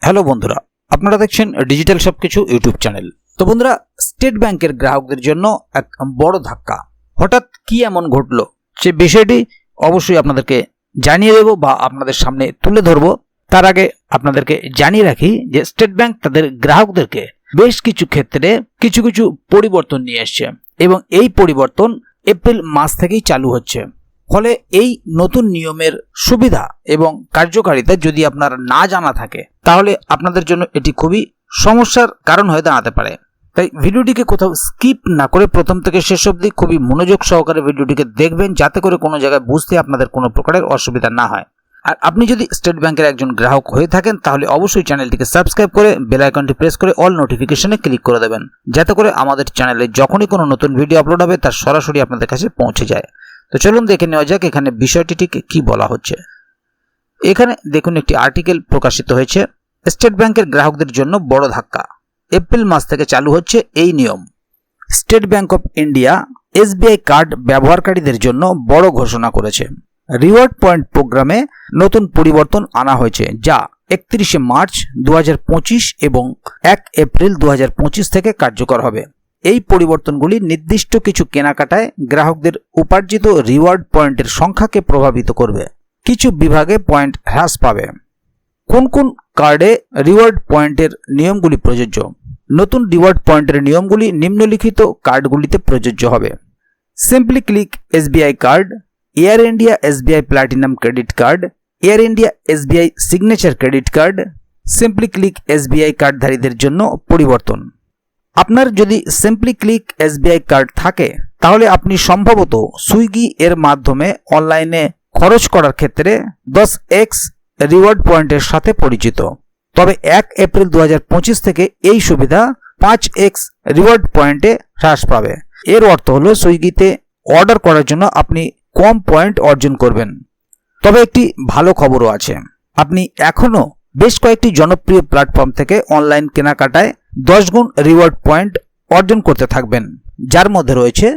Hello বন্ধুরা, আপনারা দেখছেন ডিজিটাল সবকিছু ইউটিউব চ্যানেল। তো বন্ধুরা, স্টেট ব্যাংকের গ্রাহকদের জন্য এক বড় ধাক্কা। হঠাৎ কি এমন ঘটলো সে বিষয়টি অবশ্যই আপনাদেরকে জানিয়ে দেব বা আপনাদের সামনে তুলে ধরবো। তার আগে আপনাদেরকে জানিয়ে রাখি যে স্টেট ব্যাংক তাদের গ্রাহকদেরকে বেশ কিছু ক্ষেত্রে কিছু পরিবর্তন নিয়ে এসছে এবং এই পরিবর্তন এপ্রিল মাস থেকেই চালু হচ্ছে। ফলে এই নতুন নিয়মের সুবিধা এবং কার্যকারিতা যদি আপনার না জানা থাকে তাহলে আপনাদের জন্য এটি খুবই সমস্যার কারণ হয়ে দাঁড়াতে পারে। তাই ভিডিওটিকে কোথাও স্কিপ না করে প্রথম থেকে শেষ অবধি খুবই মনোযোগ সহকারে ভিডিওটিকে দেখবেন, যাতে করে কোনো জায়গায় বুঝতে আপনাদের কোনো প্রকারের অসুবিধা না হয়। আর আপনি যদি স্টেট ব্যাংকের একজন গ্রাহক হয়ে থাকেন তাহলে অবশ্যই চ্যানেলটিকে সাবস্ক্রাইব করে বেল আইকনটি প্রেস করে অল নোটিফিকেশনে ক্লিক করে দেবেন, যাতে করে আমাদের চ্যানেলে যখনই কোনো নতুন ভিডিও আপলোড হবে তার সরাসরি আপনাদের কাছে পৌঁছে যায়। তো চলুন দেখে নেওয়া যাক এখানে বিষয়টি ঠিক কি বলা হচ্ছে। এখানে দেখুন একটি আর্টিকেল প্রকাশিত হয়েছে, স্টেট ব্যাংকের গ্রাহকদের জন্য বড় ধাক্কা, এপ্রিল মাস থেকে চালু হচ্ছে এই নিয়ম। State bank of India SBI card ব্যবহারকারীদের জন্য বড় ঘোষণা করেছে। রিওয়ার্ড পয়েন্ট প্রোগ্রামে নতুন পরিবর্তন আনা হয়েছে, যা 31 মার্চ 2025 এবং 1 এপ্রিল 2025 থেকে কার্যকর হবে। এই পরিবর্তনগুলি নির্দিষ্ট কিছু কেনাকাটায় গ্রাহকদের উপার্জিত রিওয়ার্ড পয়েন্টের সংখ্যাকে প্রভাবিত করবে। কিছু বিভাগে পয়েন্ট হ্রাস পাবে। কোন কোন কার্ডে রিওয়ার্ড পয়েন্টের নিয়মগুলি প্রযোজ্য? নতুন রিওয়ার্ড পয়েন্টের নিয়মগুলি নিম্নলিখিত কার্ডগুলিতে প্রযোজ্য হবে: simply click SBI card, Air India SBI platinum credit card, Air India SBI signature credit card. Simply click SBI কার্ডধারীদের জন্য পরিবর্তন। আপনার যদি সিম্পলি ক্লিক এসবিআই কার্ড থাকে তাহলে আপনি সম্ভবত সুইগি এর মাধ্যমে অনলাইনে খরচ করার ক্ষেত্রে 10x রিওয়ার্ড পয়েন্টের সাথে পরিচিত। তবে 1 এপ্রিল 2025 থেকে এই সুবিধা 5x রিওয়ার্ড পয়েন্টে হ্রাস পাবে। এর অর্থ হলো সুইগিতে অর্ডার করার জন্য আপনি কম পয়েন্ট অর্জন করবেন। তবে একটি ভালো খবরও আছে, আপনি এখনও বেশ কয়েকটি জনপ্রিয় প্ল্যাটফর্ম থেকে অনলাইন কেনাকাটায় 10 গুণ রিওয়ার্ড পয়েন্ট অর্জন করতে থাকবেন, যার মধ্যে রয়েছে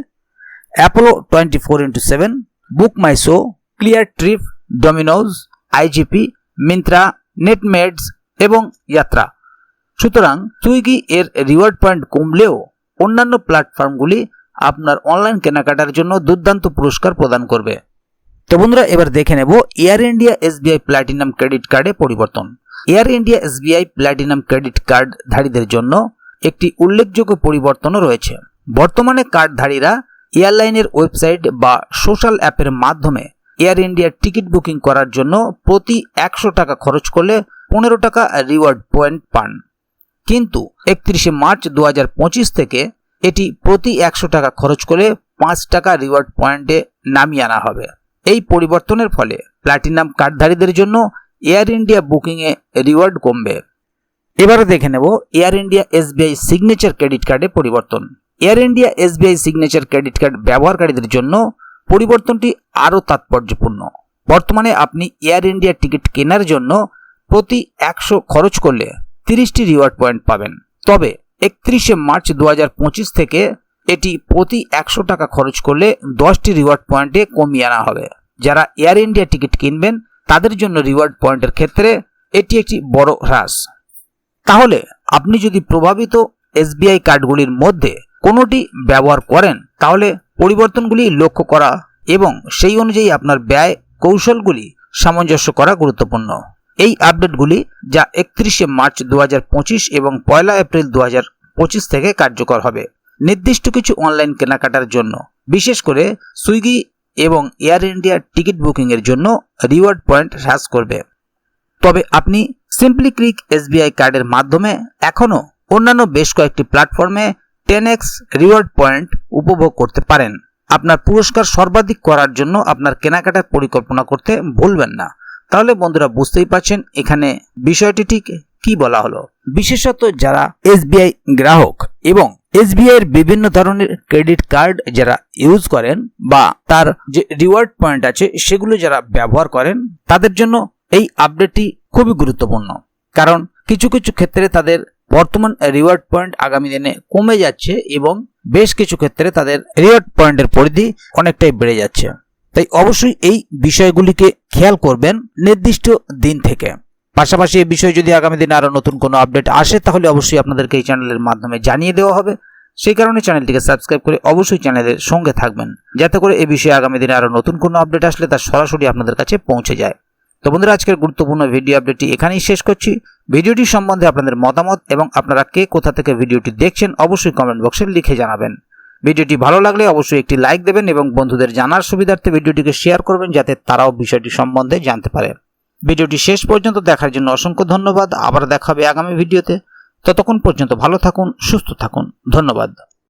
Apollo 24x7, Book My Show, Clear Trip, Domino's, IGP, Myntra, Netmeds এবং যাত্রা। সুতরাং সুইগি এর রিওয়ার্ড পয়েন্ট কমলেও অন্যান্য প্ল্যাটফর্মগুলি আপনার অনলাইন কেনাকাটার জন্য দুর্দান্ত পুরস্কার প্রদান করবে। তো বন্ধুরা, এবার দেখে নেব Air India SBI platinum credit কার্ডে পরিবর্তন। Air India SBI platinum credit কার্ডধারীদের জন্য একটি উল্লেখযোগ্য পরিবর্তনও রয়েছে। বর্তমানে কার্ডধারীরা এয়ারলাইনের ওয়েবসাইট বা সোশ্যাল অ্যাপের মাধ্যমে এয়ার ইন্ডিয়ার টিকিট বুকিং করার জন্য প্রতি 100 টাকা খরচ করলে 15 টাকা রিওয়ার্ড পয়েন্ট পান। কিন্তু 31 মার্চ 2025 থেকে এটি প্রতি 100 টাকা খরচ করে 5 টাকা রিওয়ার্ড পয়েন্টে নামিয়ে আনা হবে। এই পরিবর্তনের ফলে প্ল্যাটিনাম কার্ডধারীদের জন্য এয়ার ইন্ডিয়া বুকিংয়ে রিওয়ার্ড কমবে। এবারে দেখে নেব Air India SBI signature credit কার্ডে পরিবর্তন। Air India SBI signature credit card ব্যবহারকারীদের জন্য পরিবর্তনটি আরও তাৎপর্যপূর্ণ। বর্তমানে আপনি এয়ার ইন্ডিয়া টিকিট কেনার জন্য প্রতি 100 খরচ করলে 30টি রিওয়ার্ড পয়েন্ট পাবেন। তবে 31 মার্চ 2025 থেকে এটি প্রতি 100 টাকা খরচ করলে 10টি রিওয়ার্ড পয়েন্টে কমিয়ে আনা হবে। যারা এয়ার ইন্ডিয়া টিকিট কিনবেন তাদের জন্য রিওয়ার্ড পয়েন্টের ক্ষেত্রে এটি একটি বড় হ্রাস। তাহলে আপনি যদি প্রভাবিত এসবিআই কার্ডগুলির মধ্যে কোনোটি ব্যবহার করেন তাহলে পরিবর্তনগুলি লক্ষ্য করা এবং সেই অনুযায়ী আপনার ব্যয় কৌশলগুলি সামঞ্জস্য করা গুরুত্বপূর্ণ। এই আপডেটগুলি যা 31 মার্চ 2025 এবং 1 এপ্রিল 2025 থেকে কার্যকর হবে, নির্দিষ্ট কিছু অনলাইন কেনাকাটার জন্য, বিশেষ করে সুইগি এবং এয়ার ইন্ডিয়ার টিকিট বুকিংয়ের জন্য রিওয়ার্ড পয়েন্ট হ্রাস করবে। তবে আপনি সিম্পলি ক্লিক এসবিআই কার্ডের মাধ্যমে এখনও অন্যান্য বেশ কয়েকটি প্ল্যাটফর্মে 10x রিওয়ার্ড পয়েন্ট উপভোগ করতে পারেন। আপনার পুরস্কার সর্বাধিক করার জন্য আপনার কেনাকাটার পরিকল্পনা করতে ভুলবেন না। তাহলে বন্ধুরা, বুঝতেই পারছেন এখানে বিষয়টি ঠিক কি বলা হলো। বিশেষত যারা এসবিআই গ্রাহক এবং এসবিআই এর বিভিন্ন ধরনের ক্রেডিট কার্ড যারা ইউজ করেন বা তার যে রিওয়ার্ড পয়েন্ট আছে সেগুলো যারা ব্যবহার করেন তাদের জন্য এই আপডেটটি খুবই গুরুত্বপূর্ণ। কারণ কিছু ক্ষেত্রে তাদের বর্তমান রিওয়ার্ড পয়েন্ট আগামী দিনে কমে যাচ্ছে এবং বেশ কিছু ক্ষেত্রে তাদের রিওয়ার্ড পয়েন্টের পরিধি অনেকটাই বেড়ে যাচ্ছে। তাই অবশ্যই এই বিষয়গুলিকে খেয়াল করবেন নির্দিষ্ট দিন থেকে। পাশাপাশি এই বিষয়ে যদি আগামী দিনে আরও নতুন কোনো আপডেট আসে তাহলে অবশ্যই আপনাদেরকে এই চ্যানেলের মাধ্যমে জানিয়ে দেওয়া হবে। সেই কারণে চ্যানেলটিকে সাবস্ক্রাইব করে অবশ্যই চ্যানেলের সঙ্গে থাকবেন, যাতে করে এই বিষয়ে আগামী দিনে আরও নতুন কোনো আপডেট আসলে তা সরাসরি আপনাদের কাছে পৌঁছে যায়। তো বন্ধুরা, আজকের গুরুত্বপূর্ণ ভিডিও আপডেটটি এখানেই শেষ করছি। ভিডিওটি সম্বন্ধে আপনাদের মতামত এবং আপনারা কে কোথা থেকে ভিডিওটি দেখছেন অবশ্যই কমেন্ট বক্সে লিখে জানাবেন। ভিডিওটি ভালো লাগলে অবশ্যই একটি লাইক দেবেন এবং বন্ধুদের জানার সুবিধার্থে ভিডিওটিকে শেয়ার করবেন, যাতে তারাও বিষয়টি সম্বন্ধে জানতে পারে। ভিডিওটি শেষ পর্যন্ত দেখার জন্য অসংখ্য ধন্যবাদ। আবার দেখা হবে আগামী ভিডিওতে। ততক্ষণ পর্যন্ত ভালো থাকুন, সুস্থ থাকুন। ধন্যবাদ।